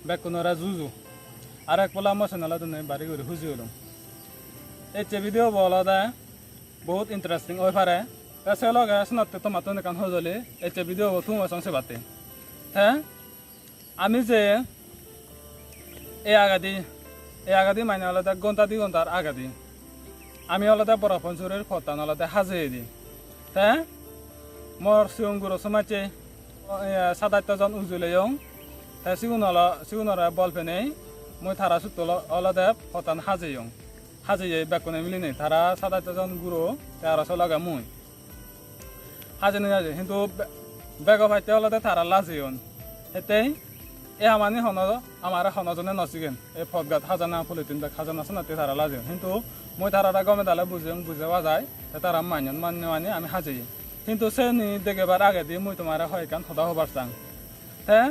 বেকুনরা জুজু আর এক পোলা মশনালা তো বাড়ি করে খুঁজি হলাম এই ভিডিও বলা বহুত ইন্টারেস্টিং ওই পারে সে লগে শোনাতে তোমার তো কান হজলে এই ভিডিও তুমি সংসে বাতে হ্যাঁ আমি যে এই আগাদি মানে আলাদা ঘন্টা 2 ঘন্টার আগাদি আমি আলাদা বরফঞ্চুরের ফতান আলাদা হাজিয়ে দিই হ্যাঁ মোর সিউঙ্গুরো সমাজে 7-8 জন উজুলে তাই সিগুনরা বল ফেনে মই থারা সুতল আলাদা ফতান হাজিয়ে বেকুনে মিলি নেই তারা 7-8 জন গুরু তারা লাগা মুই হাজিয়ে হাজে কিন্তু বেগ ভাইতে আলাদা তারা লাজিয়ন হেতে এ আমানি আমার হনজনে নচিগেন এই ফটগাত হাজানা পলিটিন বেগ হাজানা শোনাতে তারা লাজিয়ন কিন্তু মই তারা গমে দালে বুঝেওয়া যায় তারা মানি আমি হাজিয়ে কিন্তু সে নি দেখেবার আগে দিয়ে মুই তোমার হয় কান সদা হবার চাং হ্যাঁ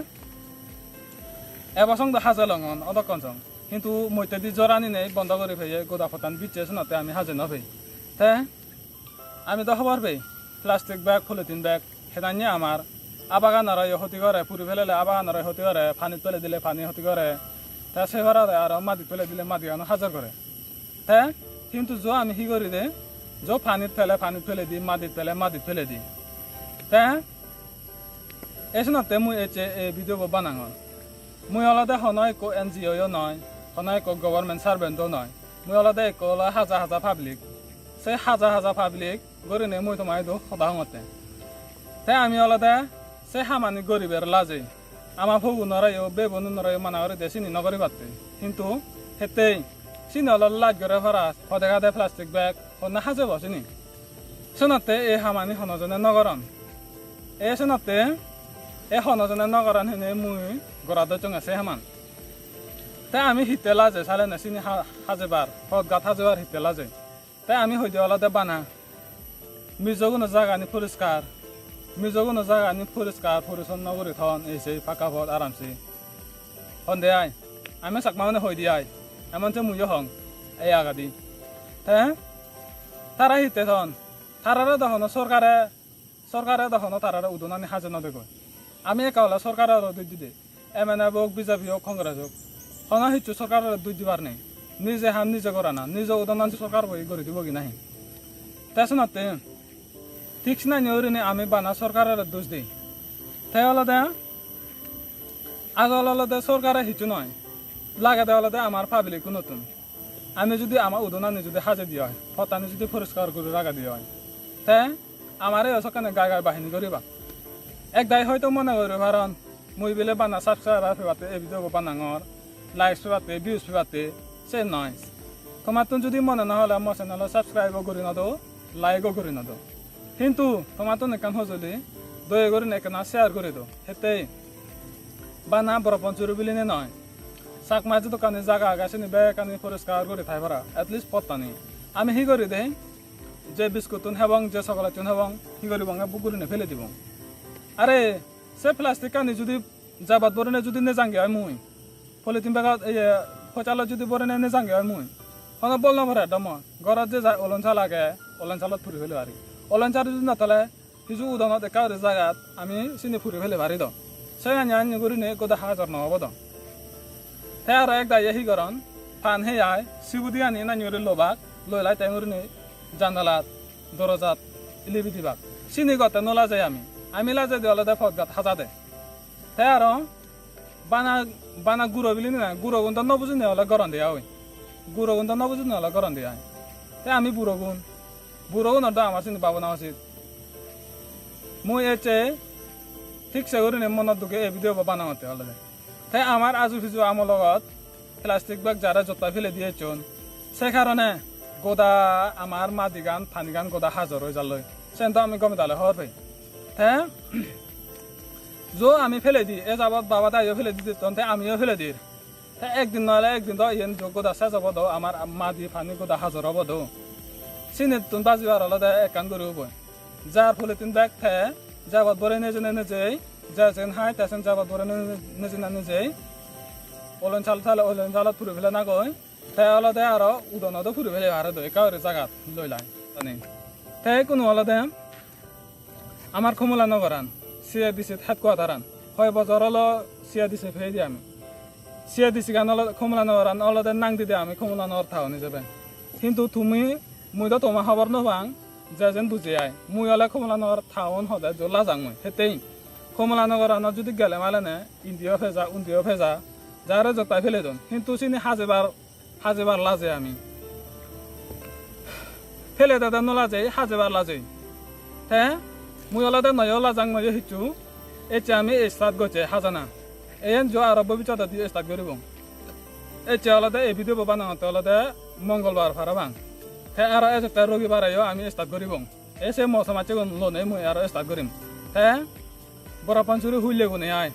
এবছর হাজালঙন অদকনসং কিন্তু মইতে দি জরানি নেই বন্ধ করে ফেয়ে গোদা ফটান বিচে শোনাতে আমি হাজে নফে হ্যাঁ আমি তো খবর পেয়ে প্লাস্টিক ব্যাগ পলিথিন ব্যাগ সেদানিয়ে আমার আবাগানার ক্ষতি করে পুরি ফেলে আবাগানার ক্ষতি করে পানি তুলে দিলে পানি ক্ষতি করে তা সে ঘরে আর মাটি তুলে দিলে মাটি আনো হাজার করে হ্যাঁ কিন্তু আমি হি করি দে পানিত ফেলে দি মাটিত ফেলে দি হ্যাঁ এই শোনাতে মুই এই ভিডিও বানাঙ মুই আলাদা হনয় একো NGO নয় হনয় একো গভর্নমেন্ট সার্ভেন্টও নয় মুই আলাদা একো হাজার পাবলিক সে হাজার পাবলিক গরি নে মুই তোমায় সদা হতে তাই আমি আলাদা সে হামানি গরিবের লাজে আমার ভগু নরাইও বেবনু নরাইও মানা করে দিয়ে চিনি নগরি পারতে কিন্তু হেতেই চিনি অলপ লাগ করে ভরা সদে প্লাস্টিক ব্যাগ হন হাজে বসিনি শোনাতে এই হামানি হনজনে নগরন এই শোনাতে এই হনজনে নগরন হেনে মুই গড়াতে চঙাছে হামান তাই আমি হিতে লাজে চালে না চিনি হাজেবার গাত হাজেবার হিতে লাজে তাই আমি হইতে আলাদা বানা মিজগুনো জাগানি পরিষ্কার পরিচ্ছন্ন করে থন এসে ফাঁকা পথ আরামসে হন্দে আয় আমি চাকমা মানে হই দিয়ে আয় এমনতে মুইও হং এই আগাদি হ্যাঁ তারা হিতে থন তারারে দেখুন সরকারে দেখুন তারারে উদনানি হাজে নদেগ আমি একাওলা সরকারের দুই দিদে MNF হোক বিজেপি হোক কংগ্রেস হোক হনা হিচ্ছু সরকারের দুই দিবার নেই নিজে করা না নিজে উদনান সরকার বই করে দিব কি নাহি তাই শোনাতে ঠিক না নিয়ে আমি বানা সরকারের দোষ দিই তাই আলাদা আগল আলাদা সরকারে হিচু নয় লাগে দেওয়া আলাদা আমার পাবলিকও নতুন আমি যদি আমার উদনানি যদি হাজে দিয়ে হয় হতানি যদি পরিষ্কার করে রাখা দিয়ে হয় তাই আমার এই সকানে গায় বাহিনী করিবা এক দায় হয়তো মনে করি কারণ মুই বেলে বানা সাবস্ক্রাইবার ফেবাতে এই ভিডিও বানাঙর লাইক ফেবাতে ভিউজ ফেবাতে সে নয় তোমার তো যদি মনে না হলে আমার চ্যানেল সাবস্ক্রাইবও করি নদো লাইকও করি নদো কিন্তু তোমার তো নেকান হজলি দয়া করে নেকানা শেয়ার করে দো হেতে বানা বরফঞ্চুরি বিলিনে নয় শাক মাঝে দোকানে জায়গা আগাছিনি বেকানি পরিষ্কার করে থাই ভরা এটলিস্ট পত্তানি আমি হি করি দে যে বিস্কুট হেবং যে সকলাতুন হেবং হি করি বঙ্গা বুকুরিনে ফেলে দিব আরে সে প্লাস্টিক কানি যদি জাবাত বরনে যদি নে জাঙ্গে হয় মুই পলিথিন ব্যাগত এই ফচাল যদি বরনে নে জাঙ্গে হয় মুই হন বল না ভরা দম ঘরত যে যায় অলঞ্চা লাগে অলঞ্চালত ফুরি ফেলে পারি অলঞ্চার যদি নাতালে কিছু উদাহরণ একাউরে জায়গাত আমি চিনি ফুরি ফেলে পারি দ সে আনি করি নে গোদা হাজার নহব দ তাই আর এক দায় হি করন ফান হে আয় সিবুদি আনি নানি লোবাক লইলাই তাই নে জানালাত দরজাত ইলিবি দিবাক চিনি গতে নলা যায় আমি লাজে দিয়ে আলাদা ফটগাত হাজা দে তাই আর বানা গুঁড়ো বিলি না গুঁড়ো গুণ তো নবুঝি নে হলে গরম দেয়া ওই গুঁড়ো গুণ তো নবুঝি নে হলে গরম দেয়া তাই আমি বুড়ো গুণ আমার চিনি পাবো না উচিত মুই এচে ঠিকছে করে নে মনত দুঃখে এই ভিডিও বানাতে হলে তাই আমার আজু ফিজু আমার লগত প্লাস্টিক ব্যাগ যারা জোতা ফেলে দিয়েছন সে কারণে গোদা আমার মাটি গান ফানি গান গোদা হাজার হয়ে যাল সেন তো আমি গমে দালে হওয়ার পাই হ্যাঁ আমি ফেলে দিই এ যাবত বাবা দাইও ফেলে দিতে তাই আমিও ফেলে দিই হ্যাঁ একদিন নহলে একদিন তো ইয়েন গোদা সে যাব দো আমার মাটি ফানি গোদা হাজার হব দো চিনি তুন বাজিবার আলাদা একান করে হব যার ফলে তিন ব্যাগ থে যাবত বরে নিজেই যেন হাই তেসেন যাবত বরে নিজেই অলন চালত ফুরি ফেলে না গই তাই আলাদা আরো উদনতো ফুরি ফেলে হারে দো একাউরে জাগাত লইলাই জানি তাই কোনো আলাদা আমার কমলা নগরান সিয়া দিছে হাত কোয়াতারান হয় বছর হলো সিয়া দিছে ফেয়ে দিই আমি সিয়া দিছি গান কমলানগর অলদে নাং দিদে আমি কমলানগর থাওনি যাবে কিন্তু তুমি মুই তো তোমার খবর নবাং যে যেন বুঝে আয় মুই হলে কমলানগর থাওন হদে জোলা যাং মুই হেতেই কমলানগর আনত যদি গেলে মালে নে ইন্দিও ফেজা উন্দিও ফেজা যারে জতাই ফেলে দন কিন্তু চিনি হাজেবার লাজে আমি ফেলে দাদা নলাজে হাজেবার লাজে হ্যাঁ মুই অলদে নয় লাজাং মই হিচু এতিয়া আমি স্টার্ট গছে হাজানা এন জো আর ভবিষ্যৎ দিয়ে স্টার্ট করিব এতিয়া অলদে এই ভিডিও বানাতে অলদে মঙ্গলবার ফারাবাং হ্যাঁ আর একটা রবিবার আমি স্টার্ট করিব এসে মৌসুম আছে লোনে মুই আর স্টার্ট করিম হ্যাঁ বড় পাঞ্চুরি হুইলে গুনে আয়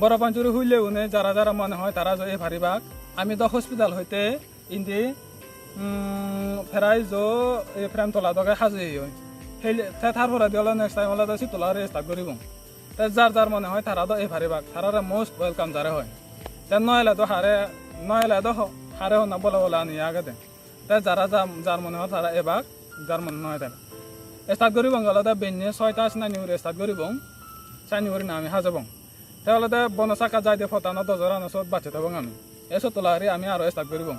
বড় পাঞ্চুরি হুইলে গুনে যারা যারা মনে হয় তারা যে ভারিবাগ আমি তো হসপিটাল হইতে ইন্দি ফেরাই জো এই ফ্রেম তোলা দকে সাজি হয় সেই তারপরে দিলে নেক্সট টাইম হলে চিতলা স্টার্ট করিব যার যার মনে হয় তারা তো এই ভারিবাগ তারা মোস্ট ওয়েলকাম যারে হয় নয়লে তো হারে না বলে বলে আনি আগে যারা যার মনে হয় তারা এবার যার মনে হয় তারা স্টার্ট করিব গেলে বেনে 6টা নানি স্টার্ট করিব চাইনি করি না আমি হাজাব তাহলে বনচাকা যাই দিয়ে ফটানো 10 রানত বাঁচে থাকব আমি এসব তোলা হারি আমি আরো স্টার্ট করিব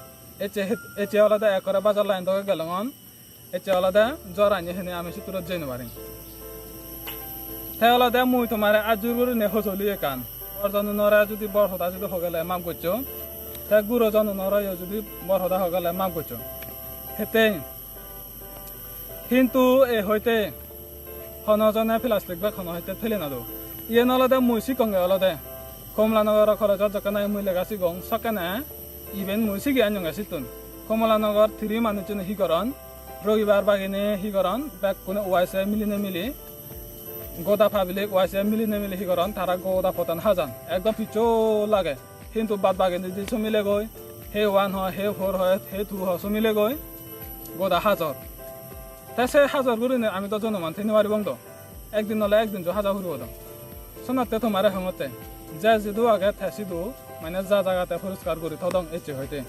এতিয়া হলে একরে বাজার লাইন থেকে গেলাম এতিয়া হলে জ্বর আনি হেনে আমি চিতুরত যাই নারি তাহলে মুই তোমার আজুর করে নে হজলি কান বরজন নরা যদি বরহদা যদি হগেলে মাম করছো তা গুরুজন নরা যদি বরহদা হগেলে মাম করছো হেতে কিন্তু এ হইতে খনজনে প্লাস্টিক বা খন হইতে ফেলে না দো ইয়ে নলদে মুই সিকঙ্গে অলদে কমলানগর খরচ যখন মুই লেগাছি গং সকেনে ইভেন মুই সিগে আনগাছি তুন কমলানগর 3 মানুষজন হিকরণ রবিবার বাগিনে হিকরণ ব্যাক কোনে ওয়াইসে মিলিনে মিলি গোদা ফাবিলে ওয়াইসে মিলিনে মিলি হিকরণ তারা গোদা পতন হাজান একদম পিছো লাগে কিন্তু বাদ বাগিনে যদি সমিলে গই হে 1 হয় হে 4 হয় হে 2 হয় সমিলে গই গোদা হাজার তাই সে হাজার করে আমি তো জনমান থেকে মারি বন্ধ একদিন নলে একদিন যে হাজার ঘুরব শোনাতে তোমার হঙতে যে যদু আগে থেসিদু মানে যা জায়গাতে পরিষ্কার করি থদং এচে হইতে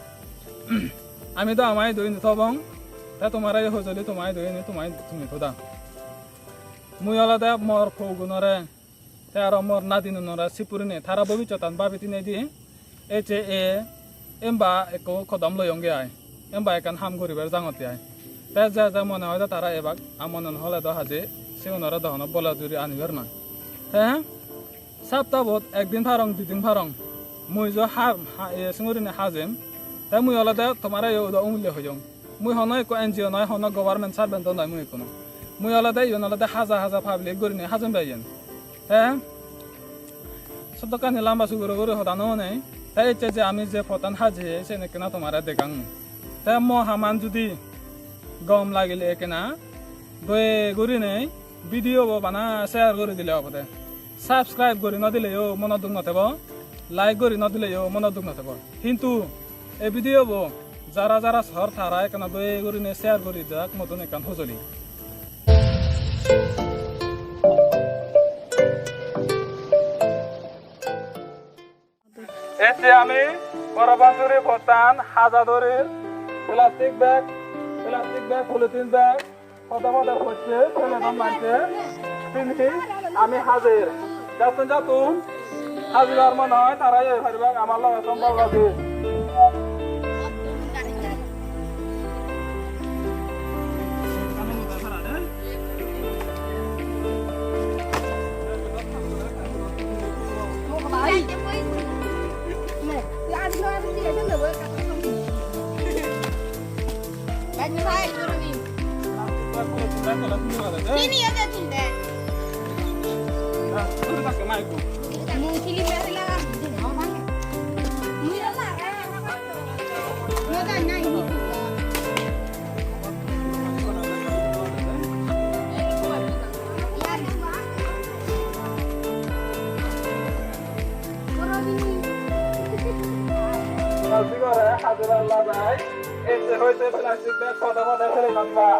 আমি তো আমায় দই থবং তা তোমার হজলি তোমায় দই তোমায় তুমি থদা মুই আলাদা মর ফৌগুনরে আর মর নাদিনুনরে সিপুরিনে তারা ভবিষ্যতান বাবিতি নে দি এচে এমবা একো খদম লয়ঙ্গে আয় এমবা একান হাম করিবার জাঙতে আয় তাই যা যা মনে হয় তারা এবার আমন হলে দহাজে সে ওনারা দহন বলা জুড়ি আনিবার নয় হ্যাঁ সপ্তাহত একদিন ফারং 2 দিন ফারং মুই যে সিঙুরিনে হাজেম তাই মুই আলাদা তোমার অমূল্য হয়ে যাও মুই হন এক এনজিও নয় হন গভর্নমেন্ট সার্ভেন্ট নয় মুই কোনো মুই আলাদা ইন আলাদা হাজার হাজার পাবলিক গরিনে হাজেম বাইয়েন হ্যাঁ সব কানে লাম্বা সুগুরো করে হতানো নেই তাই যে আমি যে ফটান হাজে সে নাকি না তোমার দেখাং তাই হামান যদি গম লাগিলে কেনা দয়ে গরি নেই ভিডিও বানা শেয়ার করে দিলে হ'ব দে সাবস্ক্রাইব করে নদিলেও মনত দুখ নাথাব লাইক করে নদিলেও মনত দুখ নাথাব কিন্তু এই ভিডিও যারা যারা সর থারা এখানে দয়ে গরি নে শেয়ার করে যাক মতন এখান হজলি এতে আমি বড়বাঞ্জুরি ভোটান হাজাদরের প্লাস্টিক ব্যাগ পলিথিন ব্যাগ পদা হচ্ছে ছেলেমান মানছে তিনি আমি হাজির যাতুন হাজির মনে হয় তারাই ভারিবাগ আমার লগে সম্পর্ক আছে Ini ada tunda. Mungkin ini adalah orang. Mungkin lah. Nada naik. Este hoite plastic bag khoda fele ganba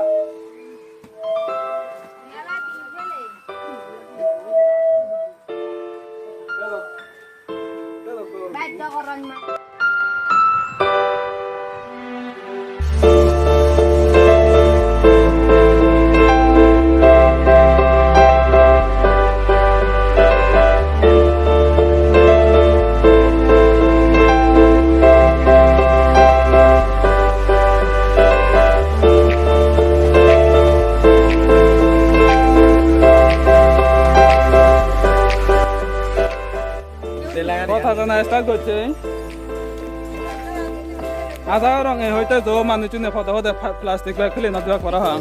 Baik dah orang mah কথা জানা স্টার্ট করছে আধা রঙে হইতে তো মানুষ ফটো ফটো প্লাস্টিক ব্যাগ ফেলে না দেওয়া করা হয়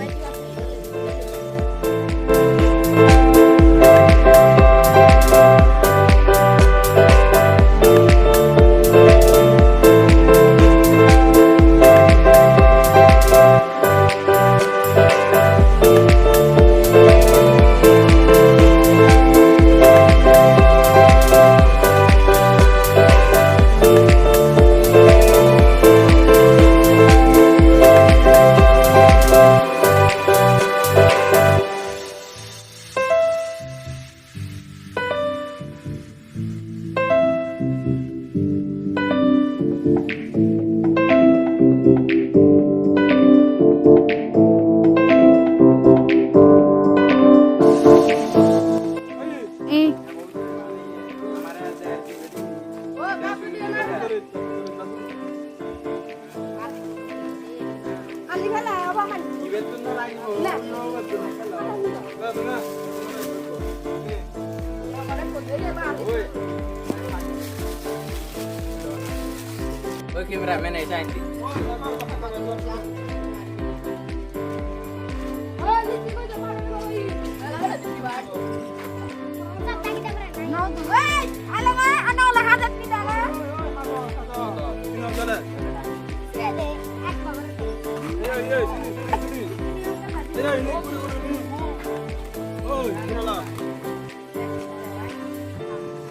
Cameraman ay siya hindi.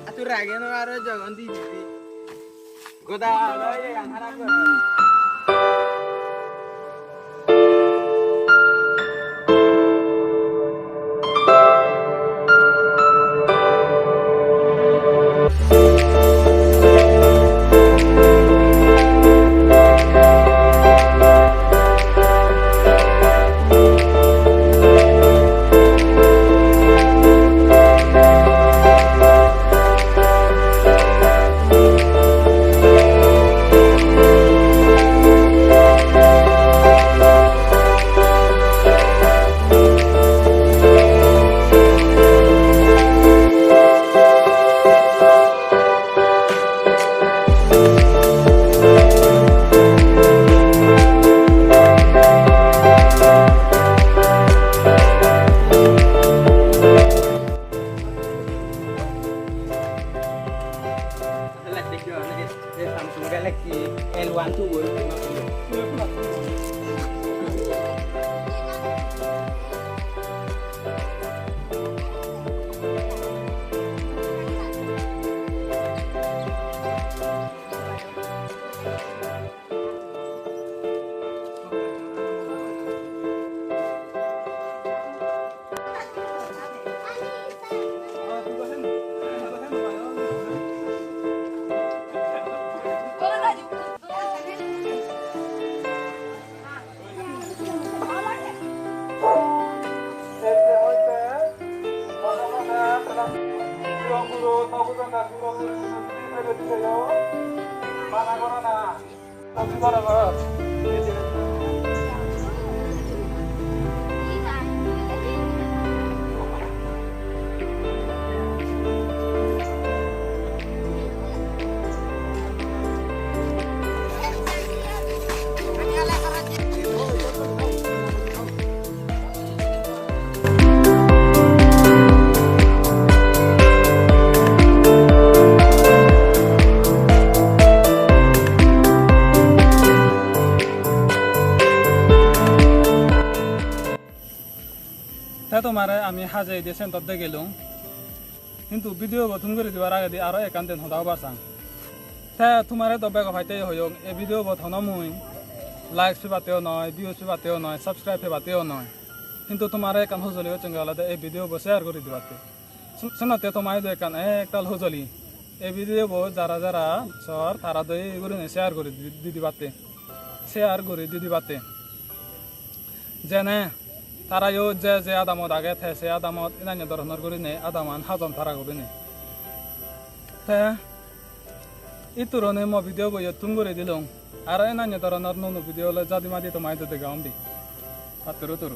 Atu rage no aro jagon di di. Goda lo yang harap ko. Samsung Galaxy N1 2 তোমারে আমি হাজে দিয়ে সেন্টার গেলাম কিন্তু ভিডিও বথুন করে দেওয়ার আগে দিয়ে আরো একান্তেন হতাও পারছাম তা তোমারে দব্বে গফাইতে হইক এই ভিডিও বথন মুই লাইক পেপাতেও নয় ভিউজ পেপাতেও নয় সাবস্ক্রাইব পেপাতেও নয় কিন্তু তোমারে একান হজলি হচ্ছে আলাদা এই ভিডিও শেয়ার করে দিবাতে শোনাতে তোমার একান একটাল হজলি এই ভিডিও যারা যারা সর তারা দই এগুলো শেয়ার করে দিদিবাতে শেয়ার করে দিদিবাতে যেনে তারাও যে যে আদামত আগে থাকছে আদামত ইনান্য ধরনের করি নেই আদামান হাজন তারা করি নেই এই তুরনে মই ভিডিও বইয়ে তুম করে দিলাম আর ইনান্য ধরনের নুন ভিডিও জাদি মাদি তো মাইতে গাম দি আর তোর